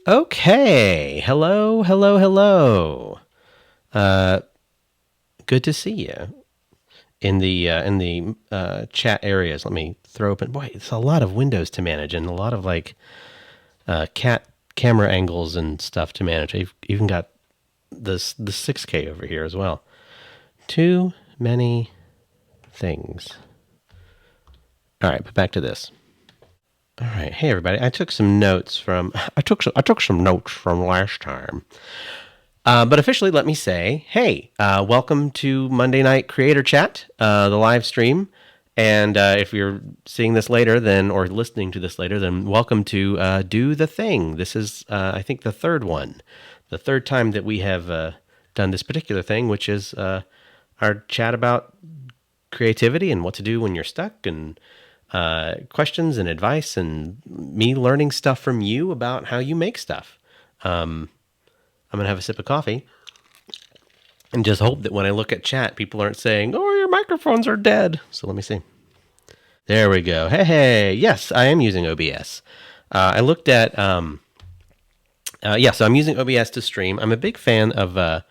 Okay. Hello, hello, hello. Uh, Good to see you in the chat areas. Let me throw open. Boy, it's a lot of windows to manage and a lot of like cat camera angles and stuff to manage. I've even got the 6K over here as well. Too many things. All right, but back to this. All right, hey everybody. I took some notes from I took some notes from last time. But officially, let me say, hey, welcome to Monday Night Creator Chat, the live stream. And if you're seeing this later, then or listening to this later, then welcome to Do the Thing. This is, I think, the third one, the third time that we have done this particular thing, which is our chat about creativity and what to do when you're stuck, and questions and advice, and me learning stuff from you about how you make stuff. I'm going to have a sip of coffee and just hope that when I look at chat, people aren't saying, oh, your microphones are dead. So let me see. There we go. Hey, hey. Yes, I am using OBS. I looked at, so I'm using OBS to stream. I'm a big fan of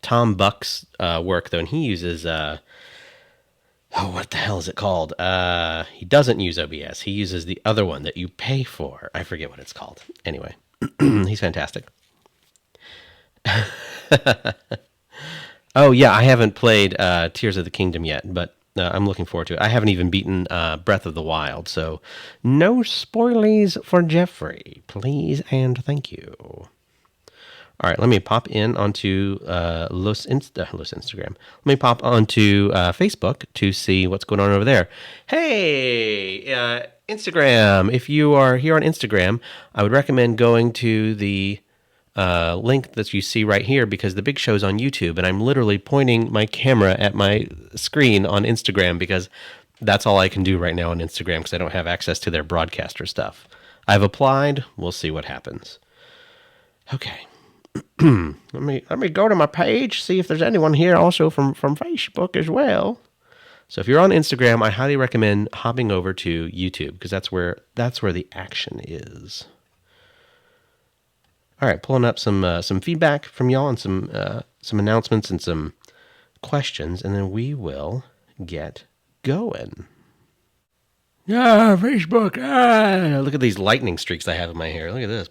Tom Buck's work, though, and he uses, what the hell is it called? He doesn't use OBS. He uses the other one that you pay for. I forget what it's called. Anyway, he's fantastic. Oh yeah, I haven't played Tears of the Kingdom yet, but I'm looking forward to it. I haven't even beaten Breath of the Wild, so no spoilies for Jeffrey, please and thank you. All right, let me pop in onto Los Instagram. Let me pop onto Facebook to see what's going on over there. Hey, Instagram! If you are here on Instagram, I would recommend going to the link that you see right here, because the big show's on YouTube, and I'm literally pointing my camera at my screen on Instagram because that's all I can do right now on Instagram because I don't have access to their broadcaster stuff. I've applied. We'll see what happens. Okay. let me go to my page, see if there's anyone here also from Facebook as well. So if you're on Instagram, I highly recommend hopping over to YouTube because that's where the action is. All right, pulling up some feedback from y'all and some announcements and some questions, and then we will get going. Facebook. Look at these lightning streaks I have in my hair. Look at this.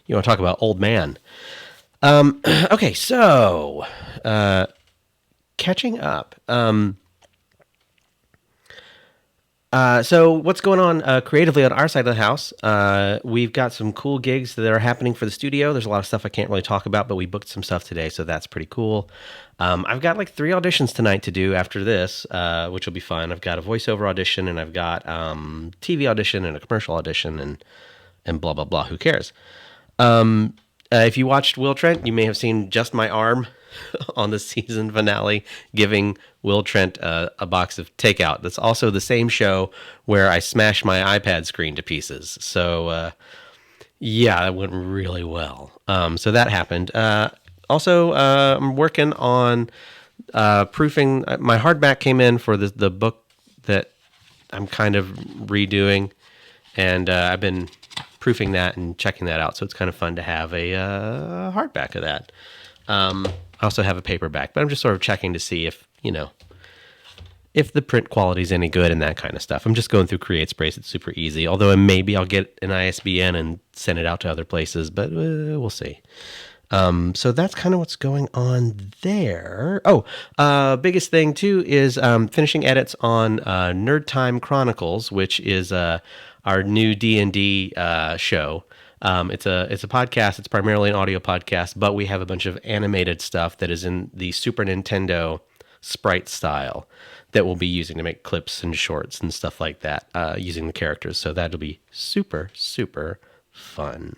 You want to talk about old man? Okay, so catching up. So what's going on creatively on our side of the house? We've got some cool gigs that are happening for the studio. There's a lot of stuff I can't really talk about, but we booked some stuff today, so that's pretty cool. I've got like 3 auditions tonight to do after this, which will be fun. I've got a voiceover audition, and I've got TV audition and a commercial audition, and blah, blah, blah. Who cares? If you watched Will Trent, you may have seen just my arm on the season finale giving Will Trent a box of takeout. That's also the same show where I smashed my iPad screen to pieces. So, yeah, that went really well. So that happened. Also, I'm working on proofing. My hardback came in for the book that I'm kind of redoing, and I've been proofing that and checking that out. So it's kind of fun to have a hardback of that. I also have a paperback, but I'm just sort of checking to see if, if the print quality is any good and that kind of stuff. I'm just going through CreateSpace. It's super easy. Although maybe I'll get an ISBN and send it out to other places, but we'll see. So that's kind of what's going on there. Oh, biggest thing too is finishing edits on Nerd Time Chronicles, which is our new D&D show. It's a podcast. It's primarily an audio podcast, but we have a bunch of animated stuff that is in the Super Nintendo sprite style that we'll be using to make clips and shorts and stuff like that, using the characters. So that'll be super, super fun.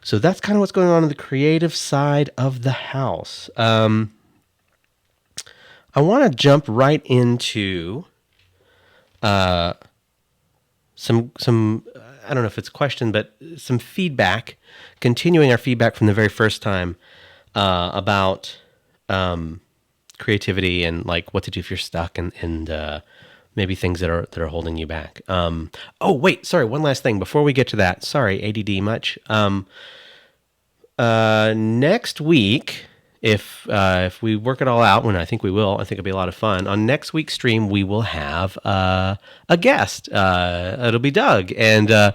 So that's kind of what's going on the creative side of the house. I want to jump right into some I don't know if it's a question, but some feedback, continuing our feedback from the very first time about creativity and like what to do if you're stuck, and maybe things that are holding you back. Oh, wait, sorry, one last thing before we get to that. Sorry, ADD much. Next week, if we work it all out, when I think we will, I think it'll be a lot of fun. On next week's stream, we will have a guest. It'll be Doug, and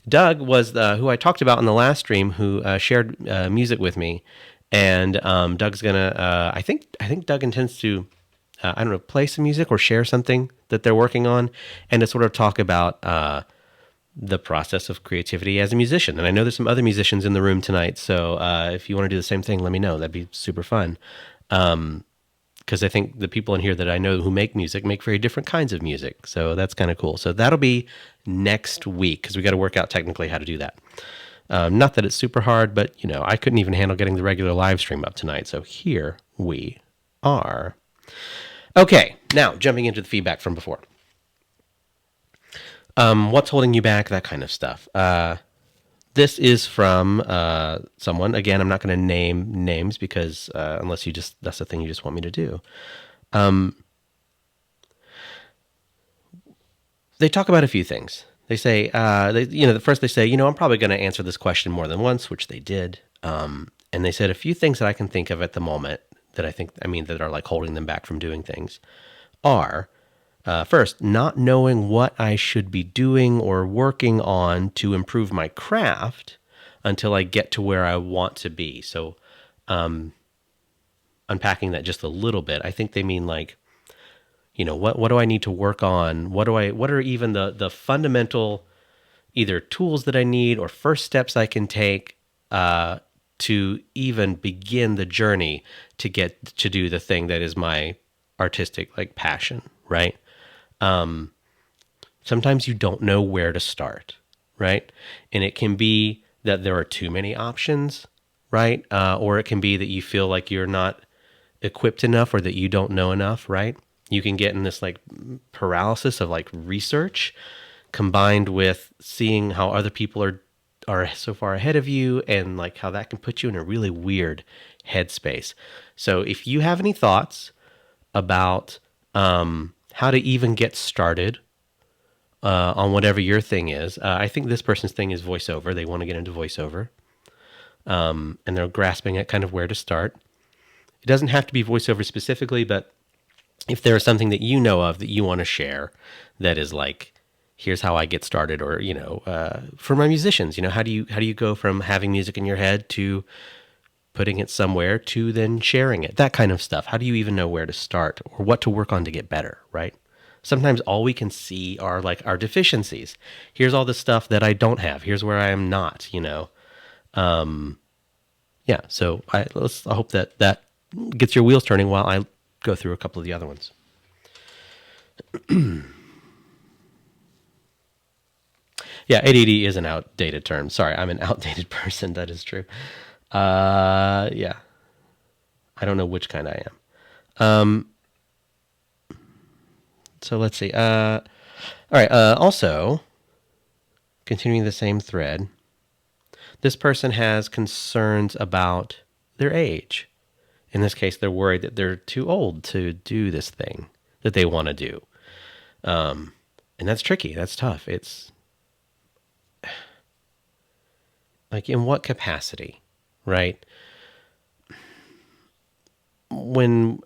Doug was who I talked about in the last stream, who shared music with me, and Doug's gonna. I think Doug intends to. I don't know, play some music or share something that they're working on, and to sort of talk about the process of creativity as a musician. And I know there's some other musicians in the room tonight, so if you want to do the same thing, let me know. That'd be super fun. Because I think the people in here that I know who make music make very different kinds of music. So that's kind of cool. So that'll be next week, because we got to work out technically how to do that. Not that it's super hard, but I couldn't even handle getting the regular live stream up tonight. So here we are. Okay, now jumping into the feedback from before. What's holding you back? That kind of stuff. This is from someone. Again, I'm not going to name names because unless that's the thing you just want me to do. They talk about a few things. They say, first they say, I'm probably going to answer this question more than once, which they did. And they said a few things that I can think of at the moment that that are like holding them back from doing things are, first, not knowing what I should be doing or working on to improve my craft until I get to where I want to be. So, unpacking that just a little bit, I think they mean like, what do I need to work on? What are even the fundamental either tools that I need or first steps I can take to even begin the journey to get to do the thing that is my artistic like passion, right? Sometimes you don't know where to start, right? And it can be that there are too many options, right? Or it can be that you feel like you're not equipped enough or that you don't know enough, right? You can get in this like paralysis of like research combined with seeing how other people are so far ahead of you, and like how that can put you in a really weird headspace. So if you have any thoughts about how to even get started on whatever your thing is, I think this person's thing is voiceover. They want to get into voiceover, and they're grasping at kind of where to start. It doesn't have to be voiceover specifically, but if there is something that you know of that you want to share that is like, here's how I get started, or for my musicians, how do you go from having music in your head to putting it somewhere to then sharing it, that kind of stuff. How do you even know where to start or what to work on to get better, right? Sometimes all we can see are like our deficiencies. Here's all the stuff that I don't have. Here's where I am not, Yeah, so I hope that gets your wheels turning while I go through a couple of the other ones. Yeah, ADD is an outdated term. Sorry, I'm an outdated person. That is true. Yeah. I don't know which kind I am. So let's see. All right. Also, continuing the same thread, this person has concerns about their age. In this case, they're worried that they're too old to do this thing that they want to do. And that's tricky. That's tough. It's like, in what capacity, right? When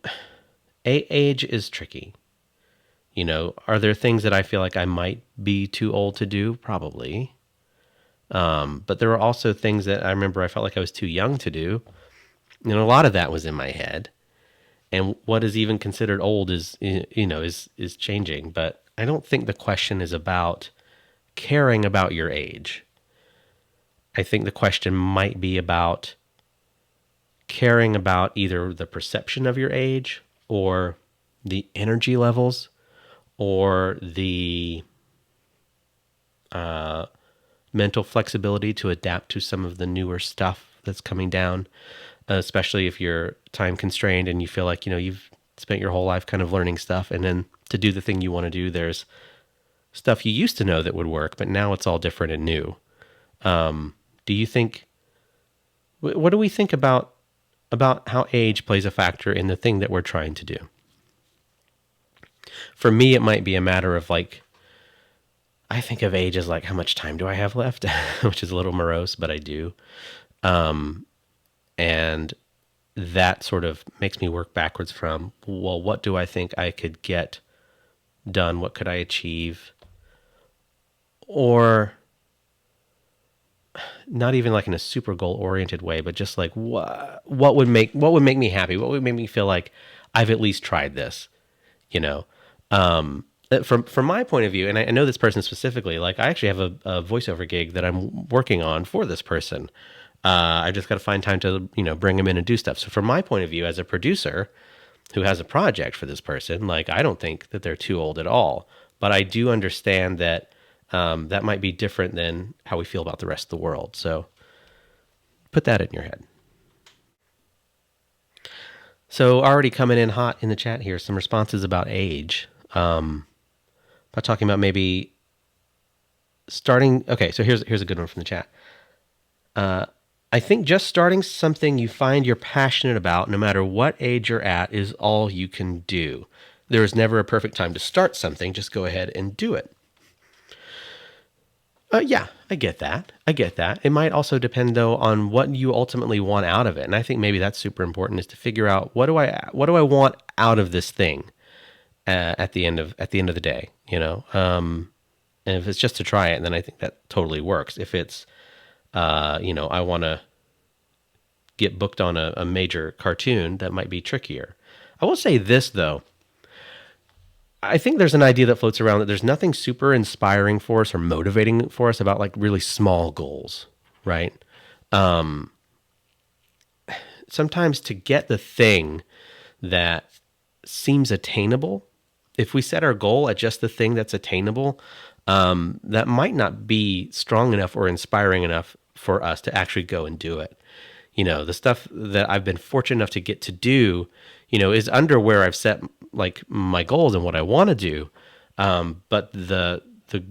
age is tricky, are there things that I feel like I might be too old to do? Probably. But there are also things that I remember I felt like I was too young to do. And a lot of that was in my head. And what is even considered old is changing. But I don't think the question is about caring about your age. I think the question might be about caring about either the perception of your age or the energy levels or the mental flexibility to adapt to some of the newer stuff that's coming down, especially if you're time constrained and you feel like, you've spent your whole life kind of learning stuff. And then to do the thing you want to do, there's stuff you used to know that would work, but now it's all different and new. Do you think, what do we think about how age plays a factor in the thing that we're trying to do? For me, it might be a matter of like, I think of age as like, how much time do I have left? Which is a little morose, but I do. And that sort of makes me work backwards from, well, what do I think I could get done? What could I achieve? Or not even like in a super goal oriented way, but just like what would make me happy? What would make me feel like I've at least tried this? You know, from my point of view, and I know this person specifically. Like I actually have a voiceover gig that I'm working on for this person. I just got to find time to bring him in and do stuff. So from my point of view, as a producer who has a project for this person, like I don't think that they're too old at all. But I do understand that that might be different than how we feel about the rest of the world. So put that in your head. So already coming in hot in the chat here, some responses about age. By talking about maybe starting. Okay, so here's a good one from the chat. I think just starting something you find you're passionate about, no matter what age you're at, is all you can do. There is never a perfect time to start something. Just go ahead and do it. Yeah, I get that. I get that. It might also depend though on what you ultimately want out of it, and I think maybe that's super important is to figure out what do I want out of this thing at the end of the day. And if it's just to try it, then I think that totally works. If it's I want to get booked on a major cartoon, that might be trickier. I will say this though. I think there's an idea that floats around that there's nothing super inspiring for us or motivating for us about like really small goals, right? Sometimes to get the thing that seems attainable, if we set our goal at just the thing that's attainable, that might not be strong enough or inspiring enough for us to actually go and do it. The stuff that I've been fortunate enough to get to do, is under where I've set like my goals and what I want to do. But the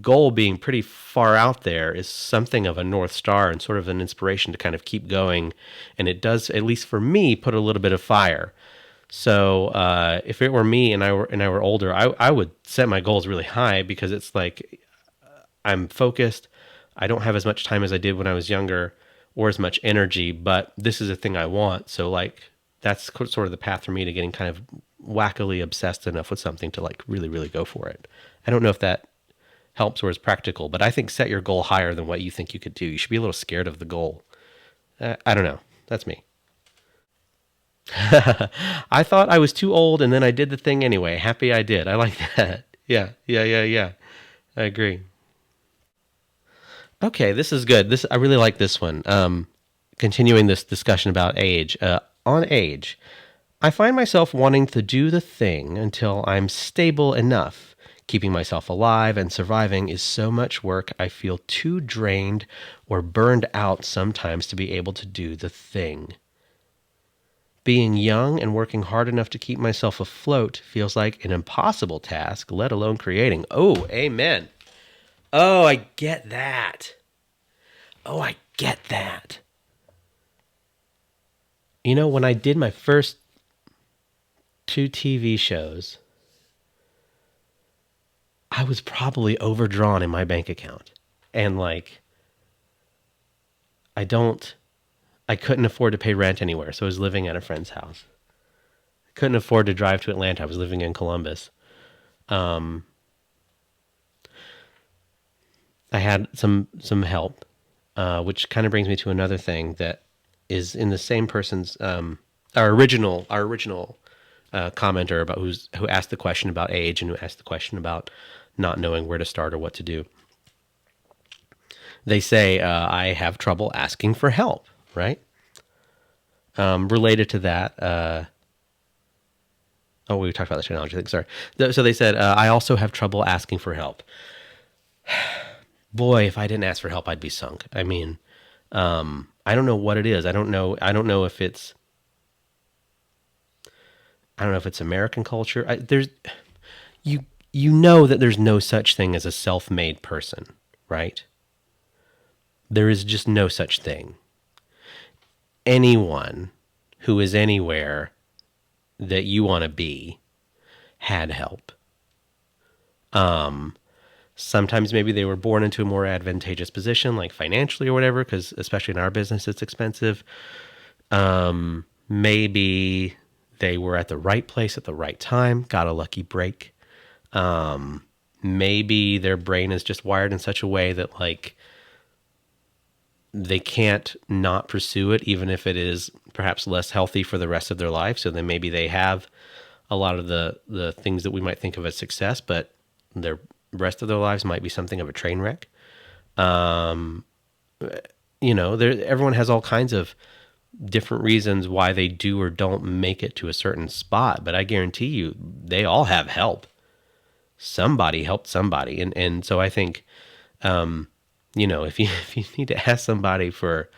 goal being pretty far out there is something of a North Star and sort of an inspiration to kind of keep going. And it does, at least for me, put a little bit of fire. So if it were me and I were older, I would set my goals really high because it's like I'm focused. I don't have as much time as I did when I was younger or as much energy, but this is a thing I want. So like that's sort of the path for me to getting kind of wackily obsessed enough with something to like really, really go for it. I don't know if that helps or is practical, but I think set your goal higher than what you think you could do. You should be a little scared of the goal. I don't know. That's me. I thought I was too old and then I did the thing anyway. Happy I did. I like that. Yeah, yeah, yeah, yeah. I agree. Okay, this is good. I really like this one. Continuing this discussion about age. On age, I find myself wanting to do the thing until I'm stable enough. Keeping myself alive and surviving is so much work, I feel too drained or burned out sometimes to be able to do the thing. Being young and working hard enough to keep myself afloat feels like an impossible task, let alone creating. Oh, amen. Oh, I get that. Oh, I get that. When I did my first 2 TV shows, I was probably overdrawn in my bank account. And like, I couldn't afford to pay rent anywhere. So I was living at a friend's house. I couldn't afford to drive to Atlanta. I was living in Columbus. I had some help, which kind of brings me to another thing that is in the same person's, our original commenter about who asked the question about age and who asked the question about not knowing where to start or what to do. They say, I have trouble asking for help, right? Related to that, we talked about this analogy, I think, sorry. So they said, I also have trouble asking for help. Boy, if I didn't ask for help, I'd be sunk. I mean, I don't know what it is. I don't know if it's American culture. You know that there's no such thing as a self-made person, right? There is just no such thing. Anyone who is anywhere that you want to be had help. Sometimes maybe they were born into a more advantageous position, like financially or whatever, because especially in our business, it's expensive. Maybe they were at the right place at the right time, got a lucky break. Maybe their brain is just wired in such a way that like they can't not pursue it, even if it is perhaps less healthy for the rest of their life. So then maybe they have a lot of the things that we might think of as success, but their rest of their lives might be something of a train wreck. Everyone has all kinds of different reasons why they do or don't make it to a certain spot, but I guarantee you they all have help. Somebody helped somebody. And so I think, if you if you need to ask somebody for,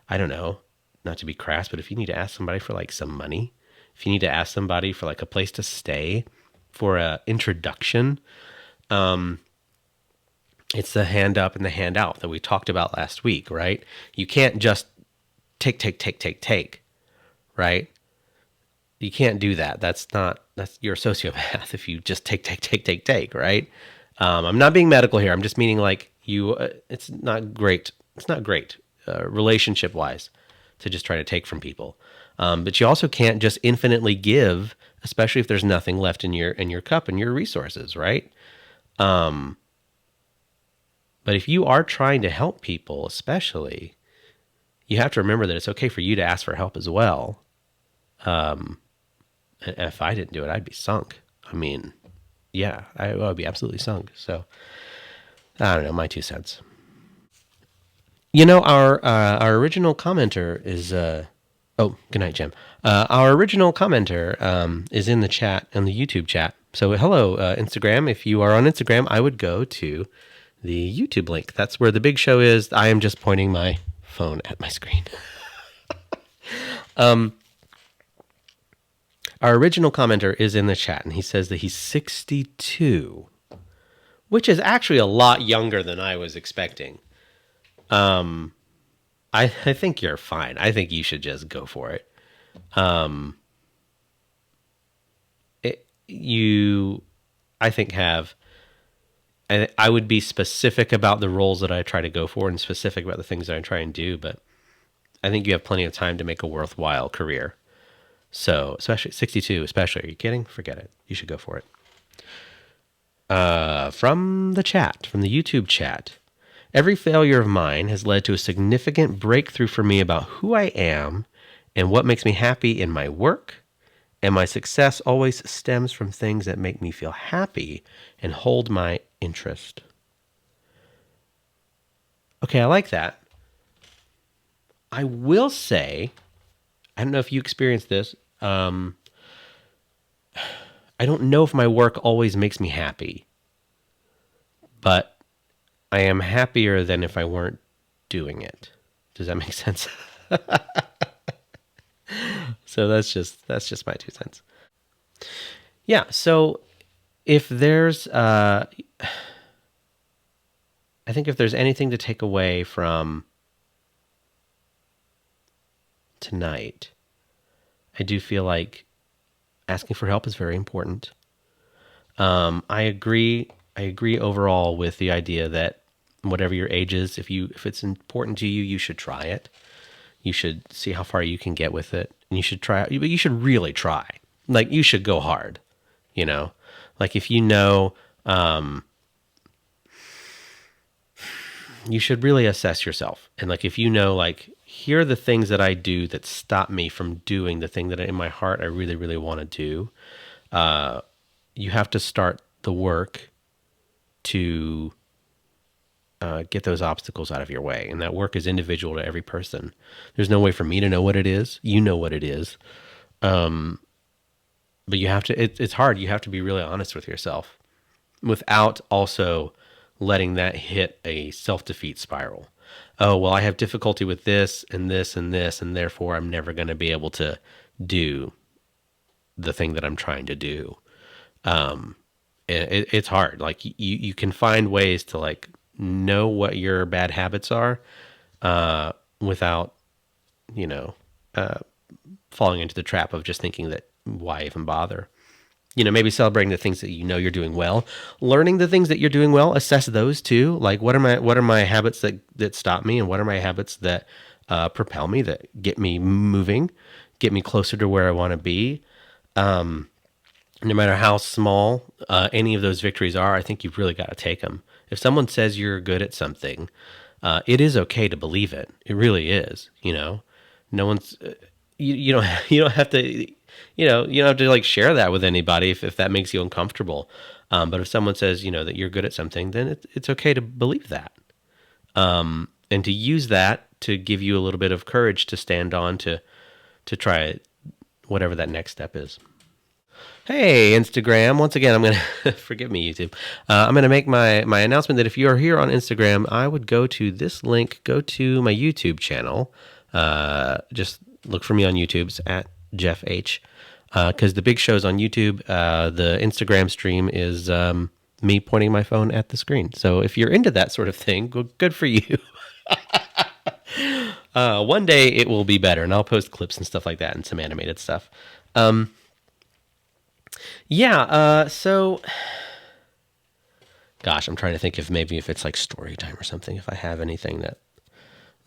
I don't know, not to be crass, but if you need to ask somebody for like some money, if you need to ask somebody for like a place to stay, for a introduction, it's the hand up and the hand out that we talked about last week, right? You can't just take, right? You can't do that. That's you're a sociopath if you just take, right? I'm not being medical here. I'm just meaning like it's not great. It's not great relationship wise to just try to take from people. But you also can't just infinitely give, especially if there's nothing left in your cup and your resources, right? But if you are trying to help people, especially, you have to remember that it's okay for you to ask for help as well. If I didn't do it, I'd be sunk. I mean, yeah, I would be absolutely sunk. So I don't know, my 2 cents. Our original commenter is oh, good night, Jim. Our original commenter is in the chat, in the YouTube chat. So hello, Instagram. If you are on Instagram, I would go to the YouTube link. That's where the big show is. I am just pointing my phone at my screen. Our original commenter is in the chat, and he says that he's 62, which is actually a lot younger than I was expecting. I think you're fine. I think you should just go for it. I think I would be specific about the roles that I try to go for and specific about the things that I try and do, but I think you have plenty of time to make a worthwhile career. So, especially 62, especially. Are you kidding? Forget it. You should go for it. From the chat, from the YouTube chat, every failure of mine has led to a significant breakthrough for me about who I am and what makes me happy in my work. And my success always stems from things that make me feel happy and hold my interest. Okay, I like that. I will say, I don't know if you experienced this. I don't know if my work always makes me happy, but I am happier than if I weren't doing it. Does that make sense? So that's just my 2 cents. Yeah. So if there's, I think if there's anything to take away from tonight, I do feel like asking for help is very important. I agree overall with the idea that whatever your age is, if it's important to you, you should try it. You should see how far you can get with it, and you should try. But you should really try. Like you should go hard. Like if you should really assess yourself, and like if like here are the things that I do that stop me from doing the thing that in my heart I really really want to do. You have to start the work to get those obstacles out of your way. And that work is individual to every person. There's no way for me to know what it is. You know what it is. But you have to, it's hard. You have to be really honest with yourself without also letting that hit a self-defeat spiral. Oh, well, I have difficulty with this and this and this, and therefore I'm never going to be able to do the thing that I'm trying to do. It's hard. Like you can find ways to like know what your bad habits are, without, falling into the trap of just thinking that why even bother, maybe celebrating the things that you're doing well, learning the things that you're doing well, assess those too. Like what are my habits that stop me, and what are my habits that propel me, that get me moving, get me closer to where I want to be. No matter how small any of those victories are, I think you've really got to take them. If someone says you're good at something, it is okay to believe it. It really is. No one's you don't you don't have to you don't have to like share that with anybody if that makes you uncomfortable. But if someone says that you're good at something, then it's okay to believe that, and to use that to give you a little bit of courage to stand on to try whatever that next step is. Hey, Instagram. Once again, I'm going to, forgive me, YouTube. I'm going to make my announcement that if you are here on Instagram, I would go to this link, go to my YouTube channel. Just look for me on YouTube. It's at Jeff H. Because the big show's on YouTube. The Instagram stream is me pointing my phone at the screen. So if you're into that sort of thing, good for you. One day it will be better, and I'll post clips and stuff like that and some animated stuff. So, gosh, I'm trying to think if it's like story time or something, if I have anything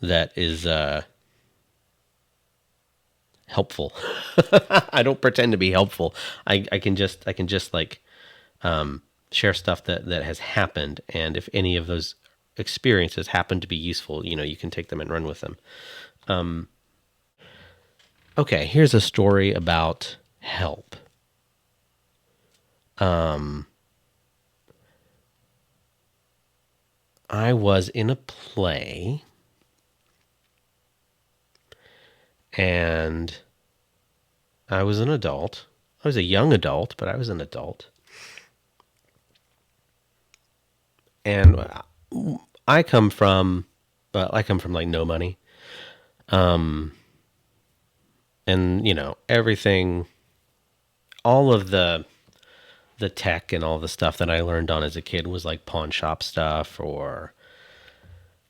that is helpful. I don't pretend to be helpful. I can just like share stuff that has happened, and if any of those experiences happen to be useful, you can take them and run with them. Okay, here's a story about help. I was in a play, and I was an adult. I was a young adult, but I was an adult. And I come from like no money. And everything, all of the tech and all the stuff that I learned on as a kid was like pawn shop stuff, or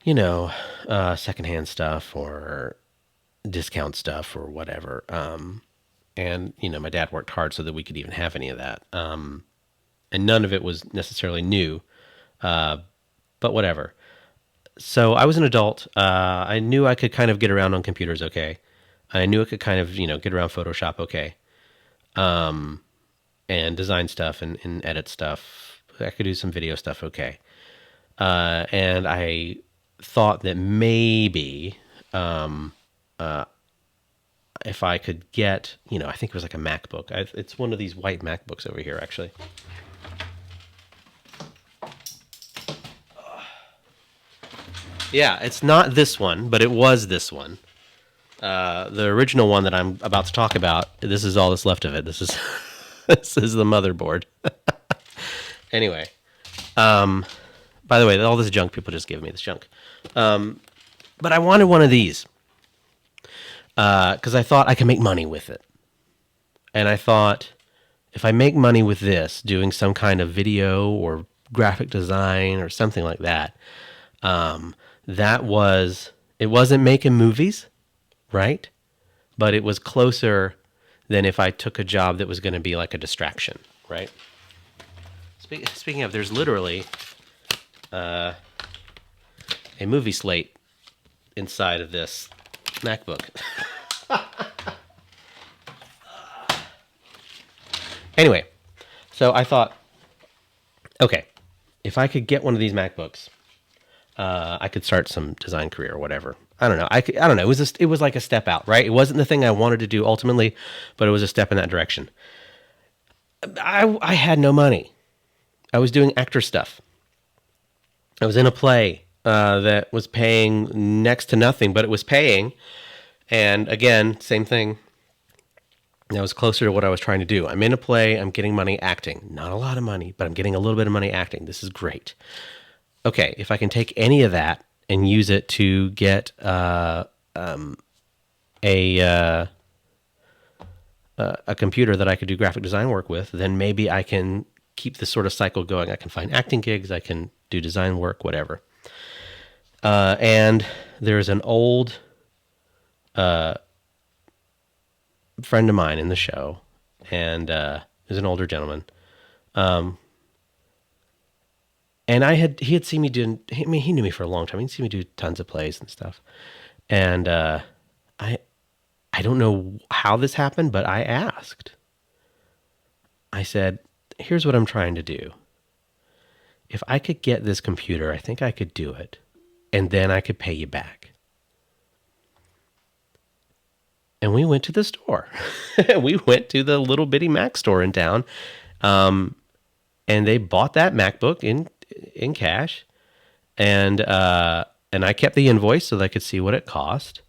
secondhand stuff, or discount stuff, or whatever. And my dad worked hard so that we could even have any of that. And none of it was necessarily new, but whatever. So I was an adult. I knew I could kind of get around on computers okay. I knew I could kind of get around Photoshop okay. And design stuff and edit stuff. I could do some video stuff okay. And I thought that maybe if I could get, I think it was like a MacBook. It's one of these white MacBooks over here, actually. Yeah, it's not this one, but it was this one. The original one that I'm about to talk about, this is all that's left of it. This is this is the motherboard. Anyway, by the way, all this junk, people just give me this junk. But I wanted one of these because I thought I could make money with it. And I thought, if I make money with this, doing some kind of video or graphic design or something like that, it wasn't making movies, right? But it was closer than if I took a job that was going to be like a distraction, right? Speaking of, there's literally a movie slate inside of this MacBook. Anyway, so I thought, okay, if I could get one of these MacBooks, I could start some design career or whatever. I don't know. I don't know. It was like a step out, right? It wasn't the thing I wanted to do ultimately, but it was a step in that direction. I had no money. I was doing actor stuff. I was in a play that was paying next to nothing, but it was paying. And again, same thing. That was closer to what I was trying to do. I'm in a play. I'm getting money acting. Not a lot of money, but I'm getting a little bit of money acting. This is great. Okay, if I can take any of that and use it to get a computer that I could do graphic design work with, then maybe I can keep this sort of cycle going. I can find acting gigs. I can do design work, whatever. And there's an old friend of mine in the show, and He was an older gentleman. Um, and he had seen me doing. I mean, he knew me for a long time. He'd seen me do tons of plays and stuff. And I I don't know how this happened, but I asked. I said, "Here's what I'm trying to do. If I could get this computer, I think I could do it, and then I could pay you back." And we went to the store. We went to the little bitty Mac store in town, and they bought that MacBook in cash, and I kept the invoice so that I could see what it cost,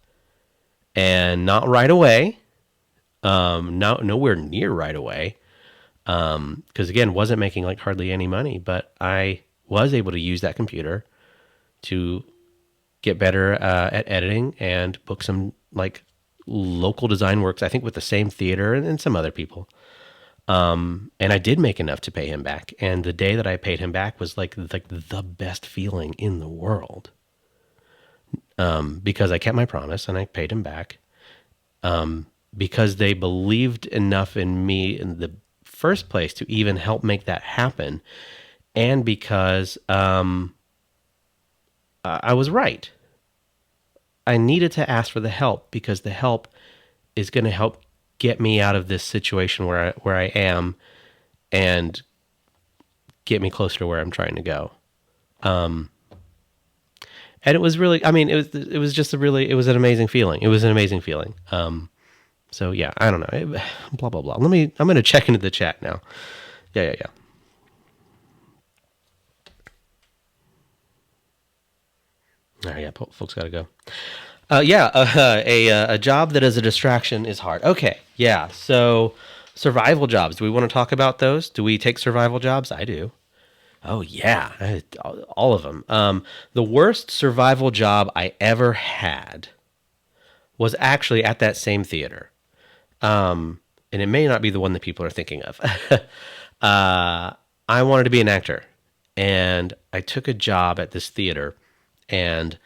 and not right away, nowhere near right away, because again, wasn't making like hardly any money, but I was able to use that computer to get better at editing and book some like local design works, I think with the same theater and some other people. And I did make enough to pay him back. And the day that I paid him back was like the best feeling in the world. Because I kept my promise and I paid him back. Because they believed enough in me in the first place to even help make that happen. And because I was right. I needed to ask for the help because the help is going to help get me out of this situation where I am and get me closer to where I'm trying to go. And it was really, I mean, it was just it was an amazing feeling. It was an amazing feeling. So yeah, I don't know, blah, blah, blah. I'm going to check into the chat now. Yeah. All right, yeah, folks got to go. A job that is a distraction is hard. Okay, yeah. So survival jobs. Do we want to talk about those? Do we take survival jobs? I do. Oh yeah, all of them. The worst survival job I ever had was actually at that same theater, and it may not be the one that people are thinking of. I wanted to be an actor, and I took a job at this theater, and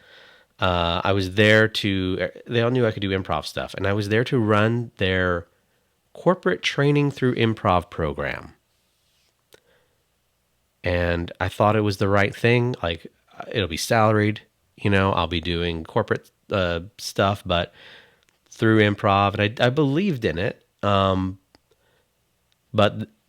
I was there to. They all knew I could do improv stuff, and I was there to run their corporate training through improv program. And I thought it was the right thing. Like, it'll be salaried, I'll be doing corporate stuff, but through improv, and I believed in it. But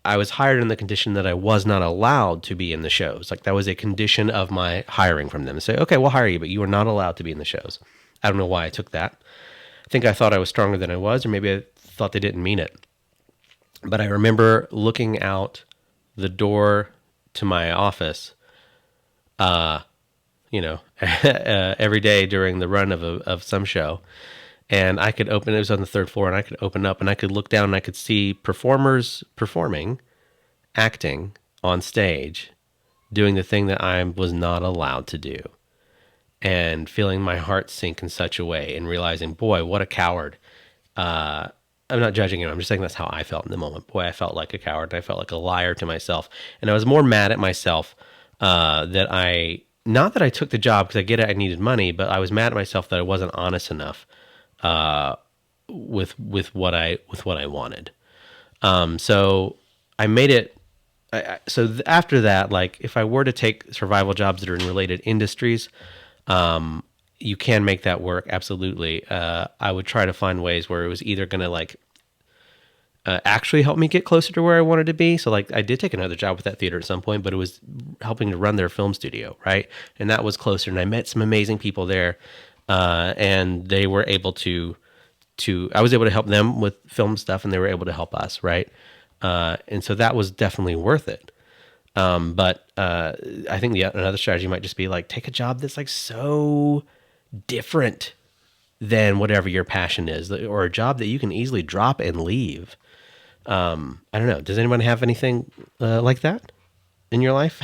I was hired on the condition that I was not allowed to be in the shows. Like, that was a condition of my hiring from them. Say, okay, we'll hire you, but you are not allowed to be in the shows. I don't know why I took that. I think I thought I was stronger than I was, or maybe I thought they didn't mean it. But I remember looking out the door to my office, every day during the run of some show. And I could open, it was on the third floor, and I could open up and I could look down and I could see performers performing, acting on stage, doing the thing that I was not allowed to do. And feeling my heart sink in such a way and realizing, boy, what a coward. I'm not judging him. I'm just saying that's how I felt in the moment. Boy, I felt like a coward. And I felt like a liar to myself. And I was more mad at myself not that I took the job, because I get it, I needed money, but I was mad at myself that I wasn't honest enough with what I wanted. So I made it. After that, like, if I were to take survival jobs that are in related industries, you can make that work. Absolutely. I would try to find ways where it was either going to actually help me get closer to where I wanted to be. So like, I did take another job with that theater at some point, but it was helping to run their film studio. Right. And that was closer. And I met some amazing people there. And they were able I was able to help them with film stuff, and they were able to help us. Right. And so that was definitely worth it. But I think another strategy might just be like, take a job that's like so different than whatever your passion is, or a job that you can easily drop and leave. I don't know. Does anyone have anything like that in your life?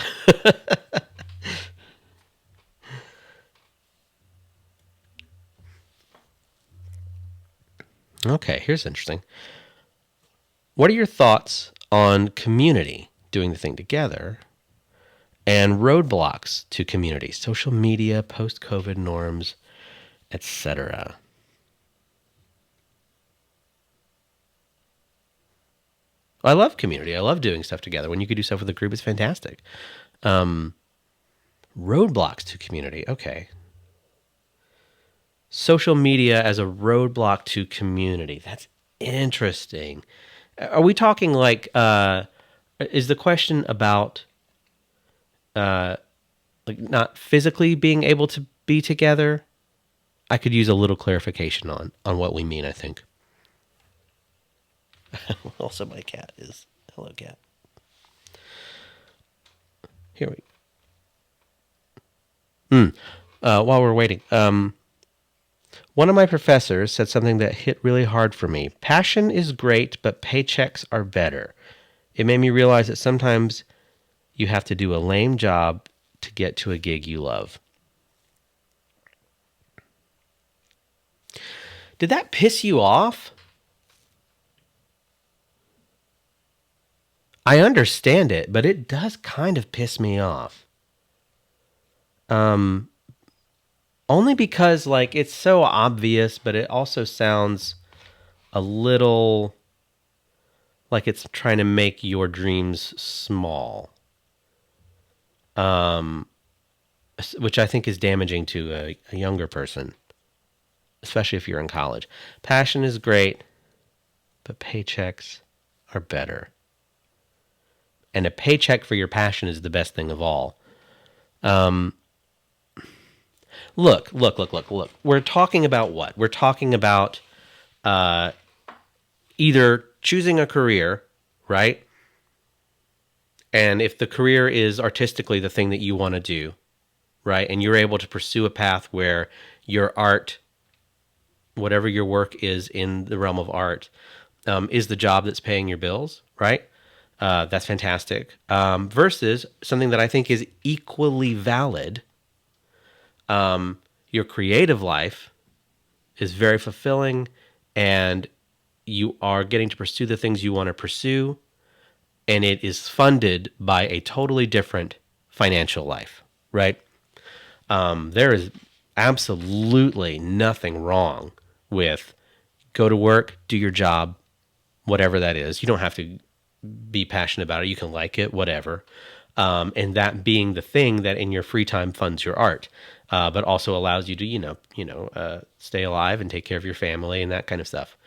Okay, here's interesting. What are your thoughts on community doing the thing together and roadblocks to community, social media, post-COVID norms, etc.? I love community. I love doing stuff together. When you could do stuff with a group, it's fantastic. Roadblocks to community. Okay. Social media as a roadblock to community. That's interesting. Are we talking like, is the question about like not physically being able to be together? I could use a little clarification on what we mean, I think. Also, my cat is. Hello, cat. Here we while we're waiting, one of my professors said something that hit really hard for me. Passion is great, but paychecks are better. It made me realize that sometimes you have to do a lame job to get to a gig you love. Did that piss you off? I understand it, but it does kind of piss me off. Only because like it's so obvious, but it also sounds a little like it's trying to make your dreams small. Which I think is damaging to a younger person, especially if you're in college. Passion is great, but paychecks are better. And a paycheck for your passion is the best thing of all. Look. We're talking about what? We're talking about either choosing a career, right? And if the career is artistically the thing that you want to do, right? And you're able to pursue a path where your art, whatever your work is in the realm of art, is the job that's paying your bills, right? That's fantastic. Versus something that I think is equally valid. Your creative life is very fulfilling and you are getting to pursue the things you want to pursue, and it is funded by a totally different financial life, right? There is absolutely nothing wrong with go to work, do your job, whatever that is. You don't have to be passionate about it. You can like it, whatever. And that being the thing that in your free time funds your art, but also allows you to, stay alive and take care of your family and that kind of stuff.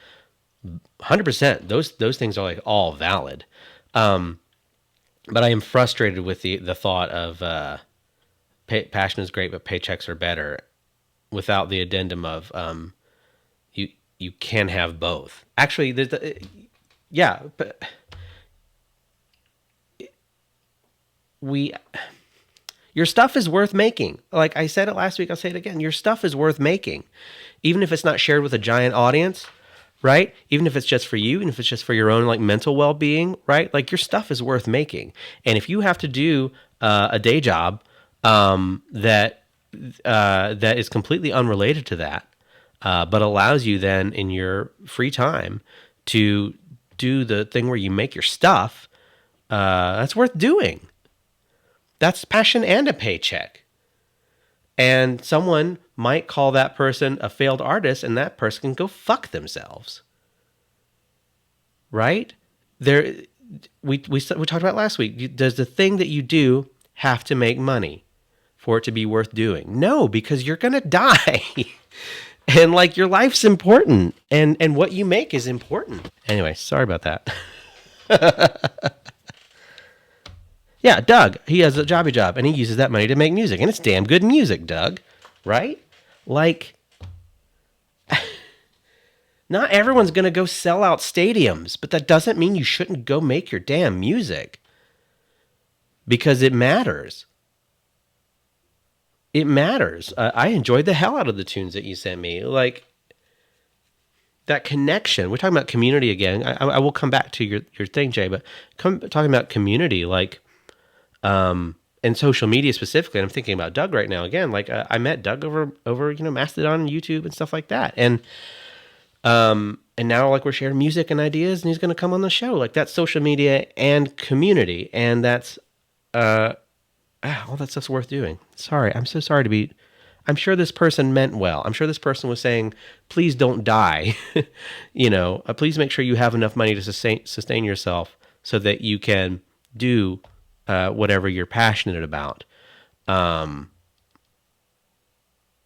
100%. Those things are like all valid. But I am frustrated with the thought of passion is great, but paychecks are better, without the addendum of you can have both. Actually, there's but your stuff is worth making. Like I said it last week, I'll say it again. Your stuff is worth making, even if it's not shared with a giant audience. Right? Even if it's just for you, and if it's just for your own like mental well-being, right? Like your stuff is worth making. And if you have to do a day job that is completely unrelated to that, but allows you then in your free time to do the thing where you make your stuff, that's worth doing. That's passion and a paycheck. And someone might call that person a failed artist, and that person can go fuck themselves. Right? We talked about last week. Does the thing that you do have to make money for it to be worth doing? No, because you're going to die. And like your life's important, and what you make is important. Anyway, sorry about that. Yeah, Doug, he has a jobby job, and he uses that money to make music, and it's damn good music, Doug. Right? Like, not everyone's going to go sell out stadiums, but that doesn't mean you shouldn't go make your damn music. Because it matters. It matters. I enjoyed the hell out of the tunes that you sent me. Like, that connection. We're talking about community again. I will come back to your thing, Jay, but talking about community, like, and social media specifically, and I'm thinking about Doug right now again. Like I met Doug over Mastodon and YouTube and stuff like that, and now like we're sharing music and ideas, and he's going to come on the show. Like that's social media and community, and that's all that stuff's worth doing. Sorry, I'm so sorry to be. I'm sure this person meant well. I'm sure this person was saying, please don't die. Please make sure you have enough money to sustain yourself so that you can do whatever you're passionate about. Um,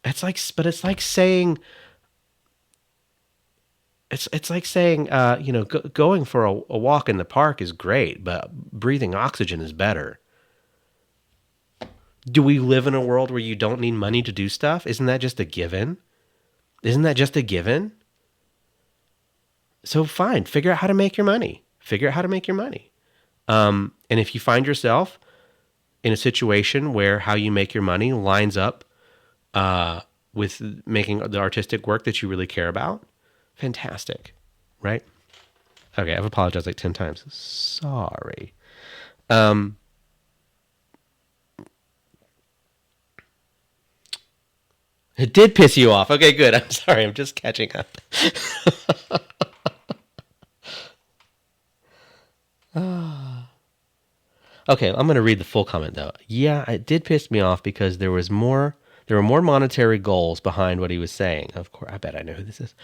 it's like saying, it's like saying, going for a walk in the park is great, but breathing oxygen is better. Do we live in a world where you don't need money to do stuff? Isn't that just a given? Isn't that just a given? So fine, figure out how to make your money. Figure out how to make your money. And if you find yourself in a situation where how you make your money lines up with making the artistic work that you really care about, fantastic, right? Okay, I've apologized like 10 times. Sorry. It did piss you off. Okay, good. I'm sorry. I'm just catching up. Okay, I'm going to read the full comment though. Yeah, it did piss me off because there were more monetary goals behind what he was saying. Of course, I bet I know who this is.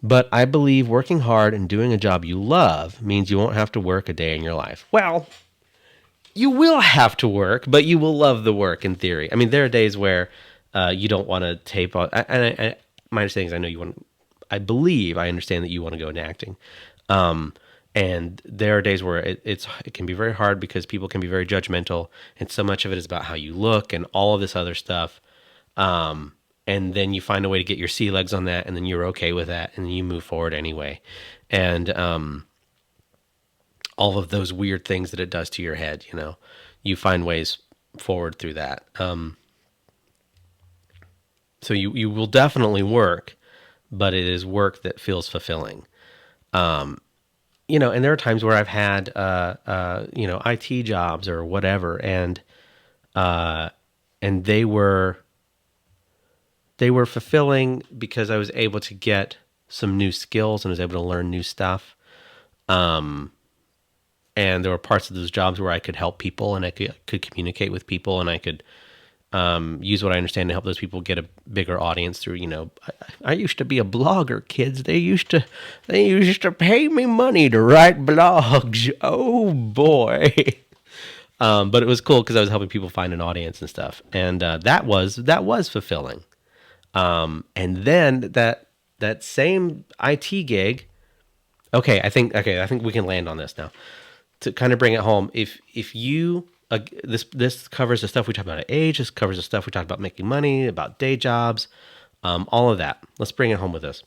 But I believe working hard and doing a job you love means you won't have to work a day in your life. Well, you will have to work, but you will love the work in theory. I mean, there are days where you don't want to tape on. My understanding is I know you want. I believe I understand that you want to go into acting. And there are days where it can be very hard because people can be very judgmental, and so much of it is about how you look and all of this other stuff. And then you find a way to get your sea legs on that, and then you're okay with that, and then you move forward anyway. And all of those weird things that it does to your head, you find ways forward through that. So you will definitely work, but it is work that feels fulfilling. And there are times where I've had, IT jobs or whatever, and they were fulfilling because I was able to get some new skills and was able to learn new stuff. And there were parts of those jobs where I could help people and I could communicate with people and I could use what I understand to help those people get a bigger audience through, I used to be a blogger, kids. They used to pay me money to write blogs. Oh boy. But it was cool because I was helping people find an audience and stuff. And that was fulfilling. And then that same IT gig. Okay, I think we can land on this now. To kind of bring it home, if you this covers the stuff we talked about at age, this covers the stuff we talked about making money, about day jobs, all of that. Let's bring it home with this.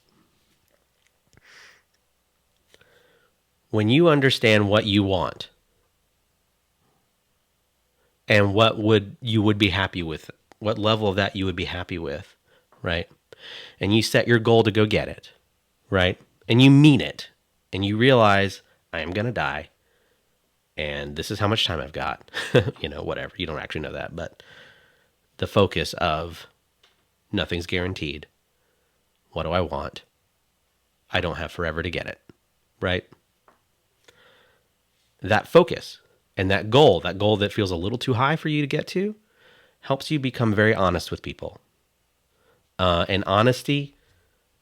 When you understand what you want and you would be happy with, what level of that you would be happy with, right? And you set your goal to go get it, right? And you mean it, and you realize I am going to die. And this is how much time I've got, whatever. You don't actually know that, but the focus of nothing's guaranteed. What do I want? I don't have forever to get it, right? That focus and that goal that feels a little too high for you to get to, helps you become very honest with people. And honesty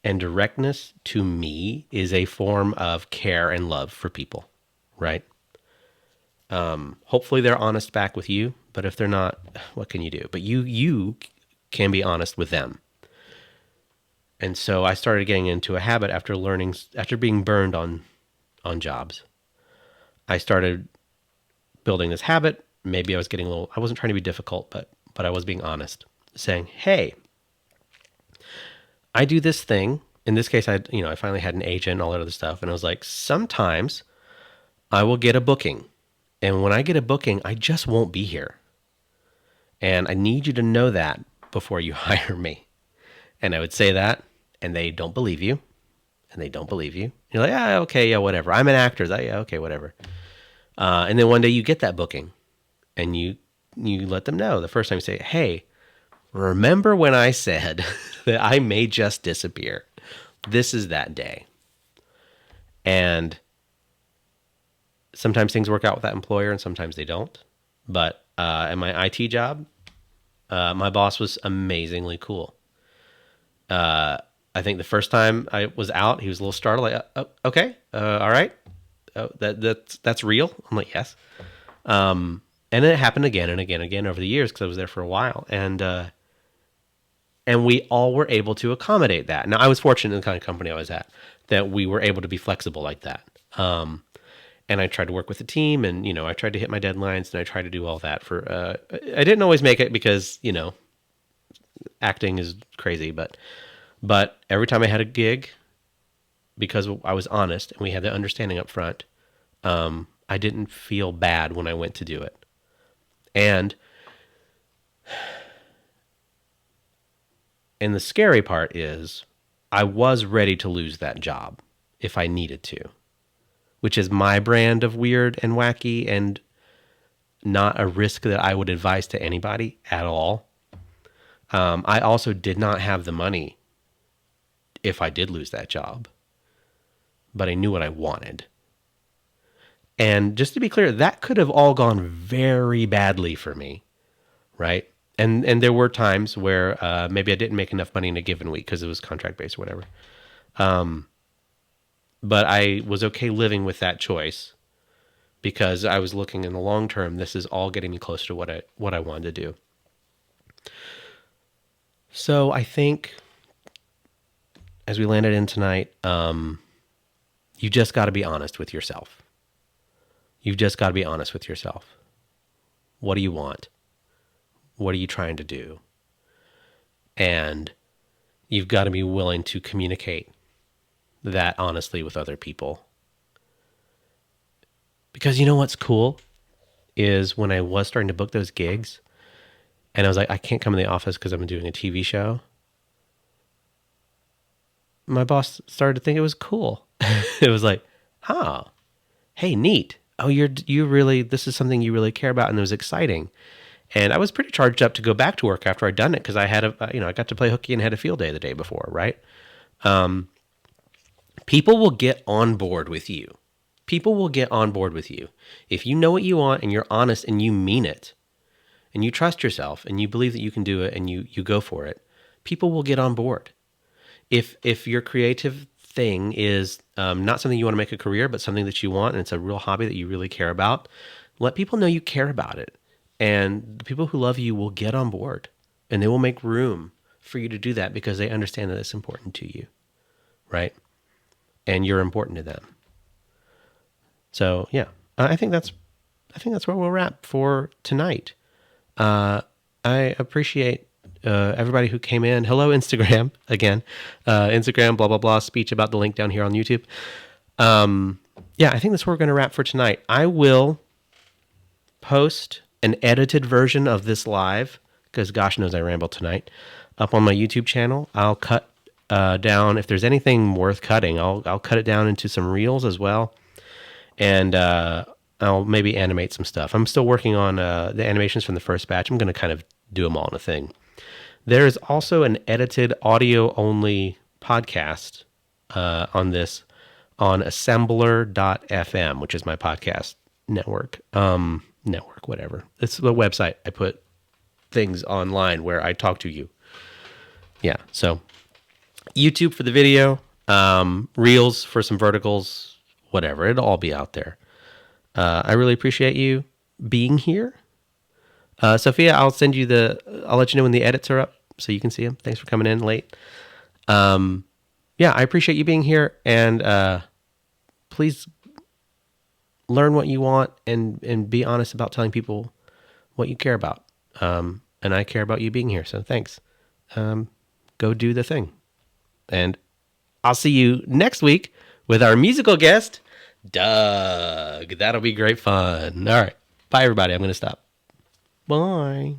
and directness to me is a form of care and love for people, right? Hopefully they're honest back with you, but if they're not, what can you do? But you can be honest with them. And so I started getting into a habit after being burned on jobs. I started building this habit. Maybe I wasn't trying to be difficult, but I was being honest, saying, hey, I do this thing. In this case, I finally had an agent and all that other stuff. And I was like, sometimes I will get a booking. And when I get a booking, I just won't be here. And I need you to know that before you hire me. And I would say that, and they don't believe you. And they don't believe you. You're like, yeah, okay, yeah, whatever. I'm an actor. Yeah, okay, whatever. And then one day you get that booking. And you let them know. The first time you say, hey, remember when I said that I may just disappear? This is that day. And sometimes things work out with that employer and sometimes they don't. But at my IT job, my boss was amazingly cool. I think the first time I was out, he was a little startled. Like, okay, all right. oh, that's real? I'm like, yes. And it happened again and again and again over the years because I was there for a while. And we all were able to accommodate that. Now, I was fortunate in the kind of company I was at that we were able to be flexible like that. And I tried to work with the team, and I tried to hit my deadlines, and I tried to do all that. I didn't always make it because acting is crazy, but every time I had a gig, because I was honest and we had the understanding up front, I didn't feel bad when I went to do it. And the scary part is I was ready to lose that job if I needed to, which is my brand of weird and wacky and not a risk that I would advise to anybody at all. I also did not have the money if I did lose that job, but I knew what I wanted. And just to be clear, that could have all gone very badly for me, right? And there were times where maybe I didn't make enough money in a given week because it was contract-based or whatever. But I was okay living with that choice because I was looking in the long term. This is all getting me closer to what I wanted to do. So I think as we landed in tonight, you just got to be honest with yourself. You've just got to be honest with yourself. What do you want? What are you trying to do? And you've got to be willing to communicate that honestly with other people. Because you know what's cool is when I was starting to book those gigs and I was like, I can't come in the office because I'm doing a TV show. My boss started to think it was cool. It was like, oh, hey, neat. Oh, you really, this is something you really care about. And it was exciting. And I was pretty charged up to go back to work after I'd done it because I had I got to play hooky and had a field day the day before, right? People will get on board with you. People will get on board with you. If you know what you want and you're honest and you mean it and you trust yourself and you believe that you can do it and you go for it, people will get on board. If your creative thing is not something you want to make a career, but something that you want and it's a real hobby that you really care about, let people know you care about it. And the people who love you will get on board and they will make room for you to do that because they understand that it's important to you, right? And you're important to them. So yeah, I think that's where we'll wrap for tonight. I appreciate everybody who came in. Hello, Instagram again. Instagram, blah, blah, blah, speech about the link down here on YouTube. Yeah, I think that's where we're going to wrap for tonight. I will post an edited version of this live, because gosh knows I ramble tonight, up on my YouTube channel. I'll cut down, if there's anything worth cutting, I'll cut it down into some reels as well. And I'll maybe animate some stuff. I'm still working on the animations from the first batch. I'm going to kind of do them all in a thing. There is also an edited audio-only podcast on this on assembler.fm, which is my podcast network. Whatever. It's the website. I put things online where I talk to you. Yeah, so YouTube for the video, Reels for some verticals, whatever. It'll all be out there. I really appreciate you being here. Sophia, I'll let you know when the edits are up so you can see them. Thanks for coming in late. Yeah, I appreciate you being here, and please learn what you want and be honest about telling people what you care about. And I care about you being here, so thanks. Go do the thing. And I'll see you next week with our musical guest, Doug. That'll be great fun. All right. Bye, everybody. I'm going to stop. Bye.